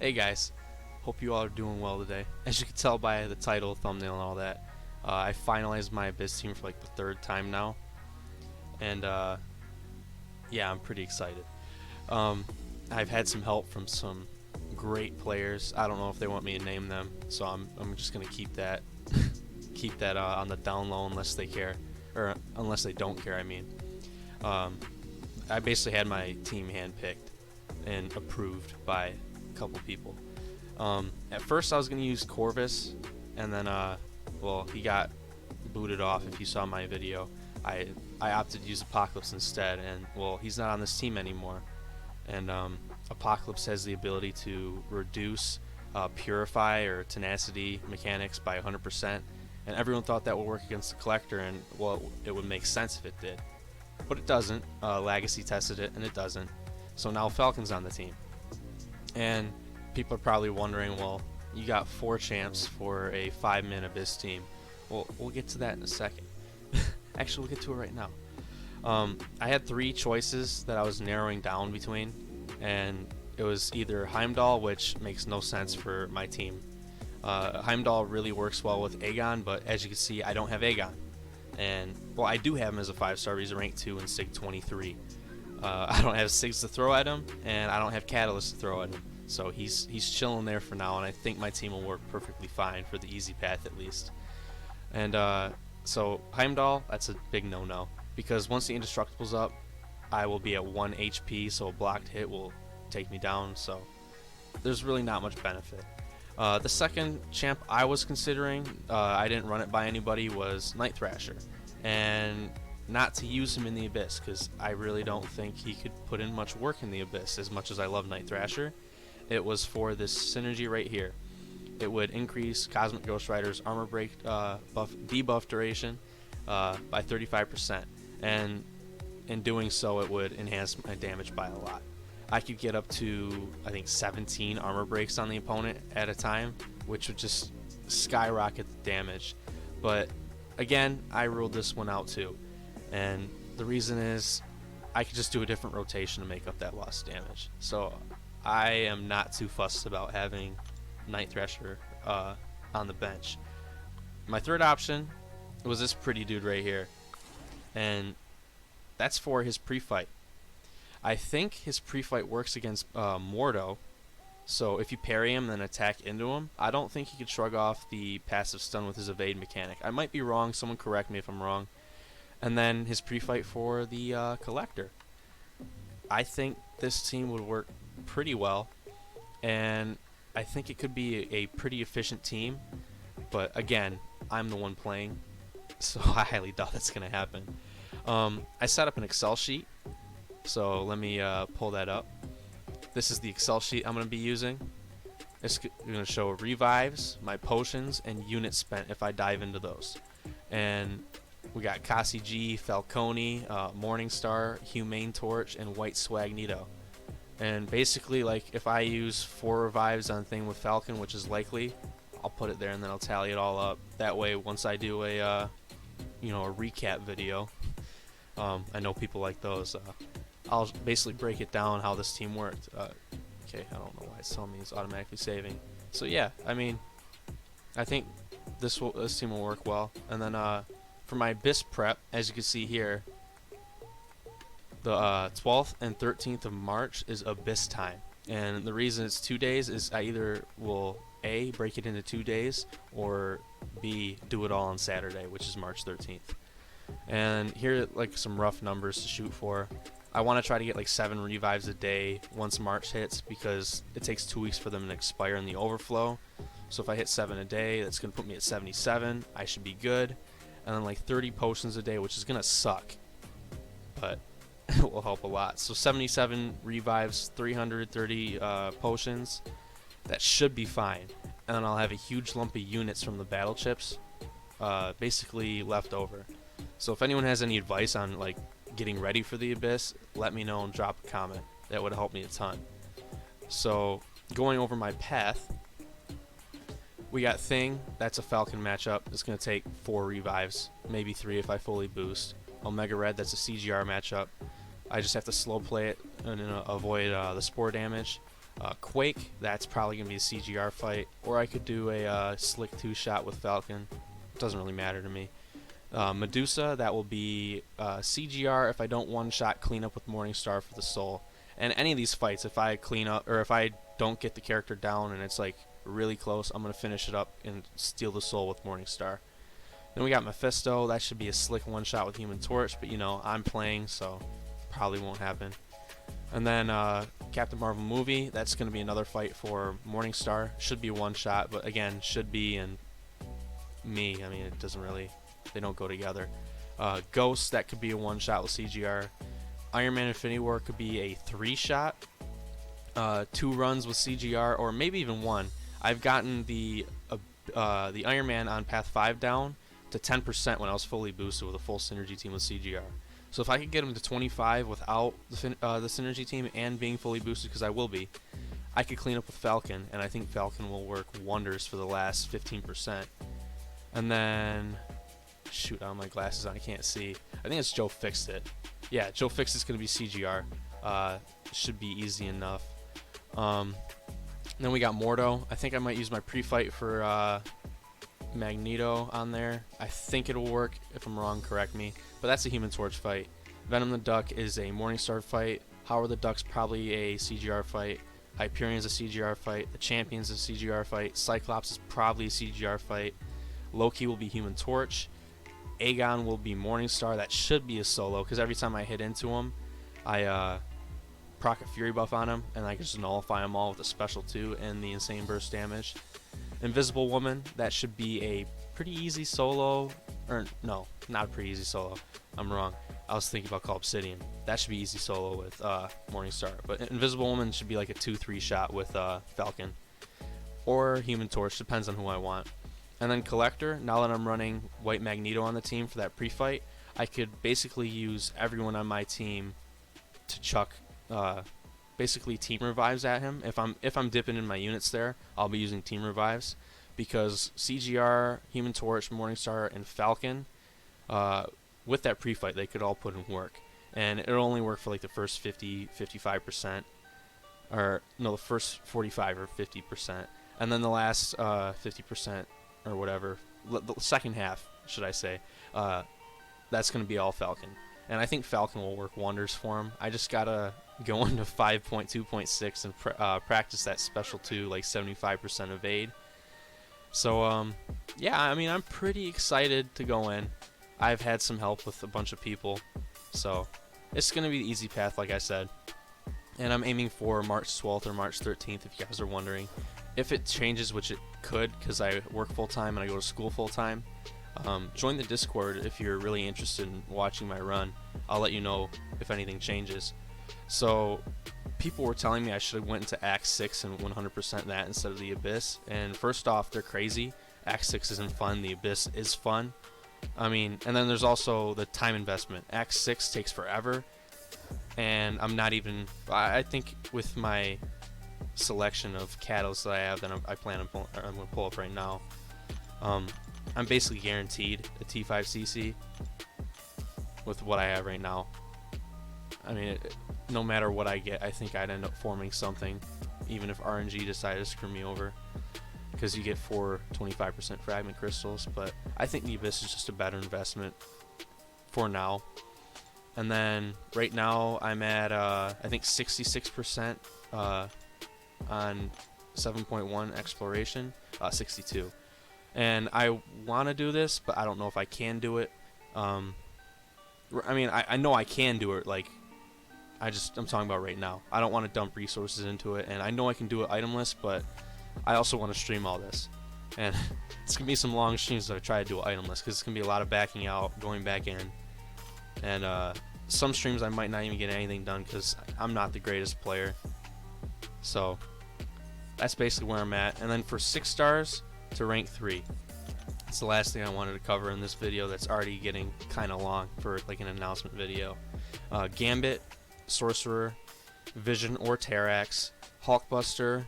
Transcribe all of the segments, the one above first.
Hey guys, hope you all are doing well today. As you can tell by the title, thumbnail, and all that, I finalized my Abyss team for like the third time now, and yeah, I'm pretty excited. I've had some help from some great players. I don't know if they want me to name them, so I'm just gonna keep that keep that on the down low unless they care, or unless they don't care. I mean, I basically had my team handpicked and approved by couple people. At first I was going to use Corvus, and then well, he got booted off. If you saw my video, I opted to use Apocalypse instead, and well, he's not on this team anymore. And Apocalypse has the ability to reduce Purify or Tenacity mechanics by 100%, and everyone thought that would work against the Collector, and well, it would make sense if it did, but it doesn't. Legacy tested it and it doesn't, so now Falcon's on the team. And people are probably wondering, well, you got 4 champs for a 5-man Abyss team. Well, we'll get to that in a second. Actually, we'll get to it right now. I had 3 choices that I was narrowing down between, and it was either Heimdall, which makes no sense for my team. Heimdall really works well with Aegon, but as you can see, I don't have Aegon. And, well, I do have him as a 5-star, he's a rank 2 and Sig 23. I don't have Sigs to throw at him, and I don't have Catalyst to throw at him. So he's chilling there for now, and I think my team will work perfectly fine for the EZ Path at least. And so Heimdall, that's a big no-no, because once the Indestructible's up, I will be at 1 HP, so a blocked hit will take me down, so there's really not much benefit. The second champ I was considering, I didn't run it by anybody, was Night Thrasher. And not to use him in the Abyss, because I really don't think he could put in much work in the Abyss as much as I love Night Thrasher. It was for this synergy right here. It would increase Cosmic Ghost Rider's armor break debuff duration by 35%, and in doing so it would enhance my damage by a lot. I could get up to, I think, 17 armor breaks on the opponent at a time, which would just skyrocket the damage. But again, I ruled this one out too. And the reason is I could just do a different rotation to make up that lost damage. So I am not too fussed about having Night Thrasher on the bench. My third option was this pretty dude right here, and that's for his pre-fight. I think his pre-fight works against Mordo, so if you parry him and then attack into him, I don't think he could shrug off the passive stun with his evade mechanic. I might be wrong, someone correct me if I'm wrong. And then his pre-fight for the Collector. I think this team would work pretty well, and I think it could be a pretty efficient team, but again, I'm the one playing, so I highly doubt that's going to happen. I set up an Excel sheet, so let me pull that up. This is the Excel sheet I'm going to be using. It's going to show revives, my potions, and units spent if I dive into those. And we got Cassie G, Falcone, Morningstar, Humane Torch, and White Swagnito. And basically, like, if I use 4 revives on thing with Falcon, which is likely, I'll put it there and then I'll tally it all up. That way, once I do a you know, a recap video, I know people like those. I'll basically break it down how this team worked. Okay, I don't know why it's telling me it's automatically saving. So yeah, I mean, I think this team will work well. And then for my Abyss prep, as you can see here, the 12th and 13th of March is Abyss time. And the reason it's 2 days is I either will A, break it into 2 days, or B, do it all on Saturday, which is March 13th. And here are like some rough numbers to shoot for. I want to try to get like 7 revives a day once March hits, because it takes 2 weeks for them to expire in the overflow. So if I hit 7 a day, that's going to put me at 77. I should be good. And then like 30 potions a day, which is going to suck, but it will help a lot. So 77 revives, 330 potions. That should be fine. And then I'll have a huge lump of units from the battle chips basically left over. So if anyone has any advice on like getting ready for the Abyss, let me know and drop a comment. That would help me a ton. So going over my path, we got Thing. That's a Falcon matchup. It's going to take 4 revives, maybe 3 if I fully boost. Omega Red, that's a CGR matchup. I just have to slow play it and avoid the spore damage. Quake, that's probably going to be a CGR fight, or I could do a Slick 2-shot with Falcon. It doesn't really matter to me. Medusa, that will be CGR if I don't one-shot clean up with Morningstar for the soul. And any of these fights, if I clean up, or if I don't get the character down and it's like really close, I'm going to finish it up and steal the soul with Morningstar. Then we got Mephisto, that should be a slick one-shot with Human Torch, but you know, I'm playing, so probably won't happen. And then Captain Marvel movie, that's going to be another fight for Morningstar. Should be one shot, but again, should be and me. I mean, it doesn't really, they don't go together. Ghost, that could be a one shot with CGR. Iron Man Infinity War could be a 3-shot. 2 runs with CGR, or maybe even 1. I've gotten the Iron Man on Path 5 down to 10% when I was fully boosted with a full synergy team with CGR. So if I could get him to 25 without the synergy team and being fully boosted, because I will be, I could clean up with Falcon, and I think Falcon will work wonders for the last 15%. And then, shoot, I have my glasses on, I can't see. I think it's Joe Fixed It. Yeah, Joe Fixed It's going to be CGR. Should be easy enough. Then we got Mordo. I think I might use my pre-fight for Magneto on there. I think it'll work. If I'm wrong, correct me. But that's a Human Torch fight. Venom the Duck is a Morningstar fight. Howard the Duck's probably a CGR fight. Hyperion's a CGR fight. The Champion's a CGR fight. Cyclops is probably a CGR fight. Loki will be Human Torch. Aegon will be Morningstar. That should be a solo, because every time I hit into him, I proc a Fury buff on him, and I can just nullify them all with a Special 2 and the Insane Burst damage. Invisible Woman, that should be a pretty easy solo, or no, not a pretty easy solo. I'm wrong. I was thinking about Call Obsidian. That should be easy solo with Morningstar. But Invisible Woman should be like a 2-3 shot with Falcon. Or Human Torch, depends on who I want. And then Collector, now that I'm running White Magneto on the team for that pre-fight, I could basically use everyone on my team to chuck basically team revives at him. If I'm dipping in my units there, I'll be using team revives, because CGR, Human Torch, Morningstar, and Falcon, with that pre-fight, they could all put in work, and it'll only work for like the first 55%, or no, the first 45 or 50%, and then the last 50% or whatever, the second half, should I say, that's going to be all Falcon. And I think Falcon will work wonders for him. I just gotta go into 5.2.6 and practice that Special 2, like 75% evade. So, yeah, I mean, I'm pretty excited to go in. I've had some help with a bunch of people, so it's gonna be the easy path, like I said. And I'm aiming for March 12th or March 13th, if you guys are wondering. If it changes, which it could, because I work full-time and I go to school full-time, join the Discord if you're really interested in watching my run. I'll let you know if anything changes. So people were telling me I should have went into Act 6 and 100% that instead of the Abyss. And first off, they're crazy. Act 6 isn't fun. The Abyss is fun. I mean, and then there's also the time investment. Act 6 takes forever. And I'm not even... I think with my selection of catalysts that I have that I'm going to pull up right now, I'm basically guaranteed a T5CC with what I have right now. I mean, no matter what I get, I think I'd end up forming something, even if RNG decided to screw me over, because you get 4 25% fragment crystals. But I think the Abyss is just a better investment for now. And then right now I'm at I think 66% on 7.1 exploration, 62. And I want to do this, but I don't know if I can do it. I mean, I know I can do it. Like, I'm talking about right now. I don't want to dump resources into it, and I know I can do it itemless, but I also want to stream all this. And it's gonna be some long streams if I try to do it itemless, because it's gonna be a lot of backing out, going back in, and some streams I might not even get anything done because I'm not the greatest player. So that's basically where I'm at. And then for 6 stars to rank 3. That's the last thing I wanted to cover in this video that's already getting kind of long for like an announcement video. Gambit, Sorcerer, Vision or Terrax, Hulkbuster,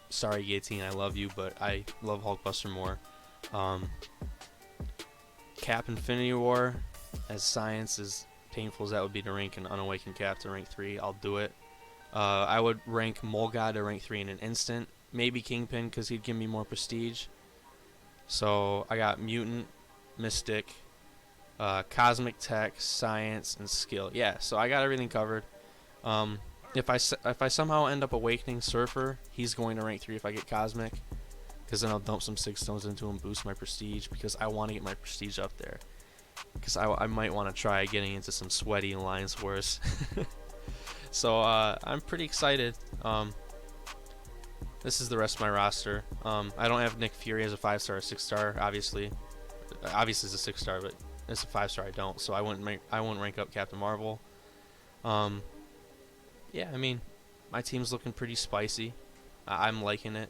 sorry Yatine, I love you, but I love Hulkbuster more. Cap Infinity War, as science, as painful as that would be to rank an Unawakened Cap to rank 3, I'll do it. I would rank Mole God to rank 3 in an instant. Maybe Kingpin because he'd give me more prestige. So I got Mutant, Mystic, Cosmic Tech, Science, and Skill. Yeah, so I got everything covered. If I somehow end up awakening Surfer, he's going to rank 3 if I get Cosmic, because then I'll dump some 6 stones into him, boost my prestige, because I want to get my prestige up there. Because I might want to try getting into some sweaty Alliance Wars. So I'm pretty excited. This is the rest of my roster. I don't have Nick Fury as a 5-star or 6-star, obviously. Obviously it's a 6-star, but as a 5-star I don't. So I wouldn't rank up Captain Marvel. Yeah, I mean, my team's looking pretty spicy. I'm liking it.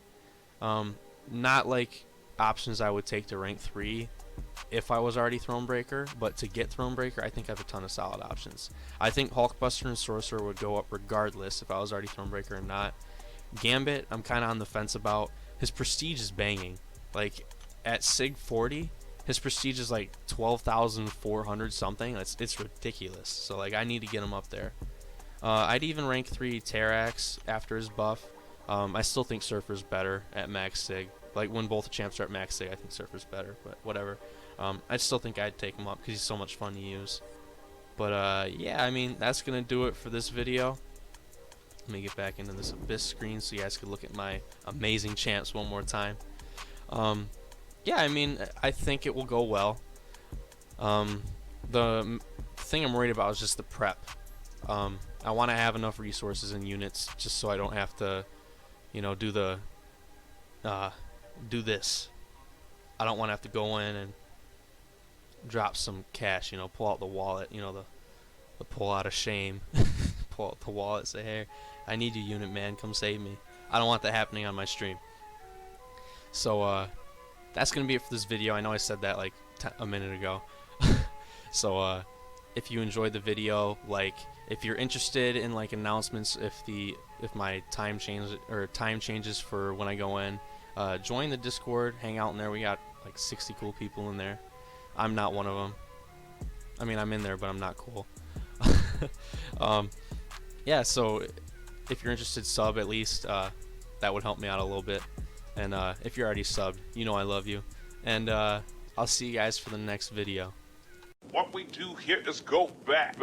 Not like options I would take to rank 3 if I was already Thronebreaker, but to get Thronebreaker, I think I have a ton of solid options. I think Hulkbuster and Sorcerer would go up regardless if I was already Thronebreaker or not. Gambit, I'm kind of on the fence about. His prestige is banging. Like, at Sig 40, his prestige is like 12,400 something. It's ridiculous. So, like, I need to get him up there. I'd even rank 3 Terrax after his buff. I still think Surfer's better at max Sig. Like, when both champs are at max Sig, I think Surfer's better, but whatever. I still think I'd take him up because he's so much fun to use. But, yeah, I mean, that's going to do it for this video. Let me get back into this Abyss screen so you guys can look at my amazing champs one more time. Yeah, I mean, I think it will go well. The thing I'm worried about is just the prep. I want to have enough resources and units just so I don't have to, you know, do this. I don't want to have to go in and drop some cash, you know, pull out the wallet, you know, the pull out of shame. Pull out the wallet, say, hey, I need you, unit man, come save me. I don't want that happening on my stream. So that's gonna be it for this video. I know I said that like a minute ago. So if you enjoyed the video, like, if you're interested in like announcements, if my time changes for when I go in, join the Discord, hang out in there. We got like 60 cool people in there. I'm not one of them. I mean, I'm in there, but I'm not cool. Yeah, so if you're interested, sub at least. That would help me out a little bit. And if you're already subbed, you know I love you. And I'll see you guys for the next video. What we do here is go back.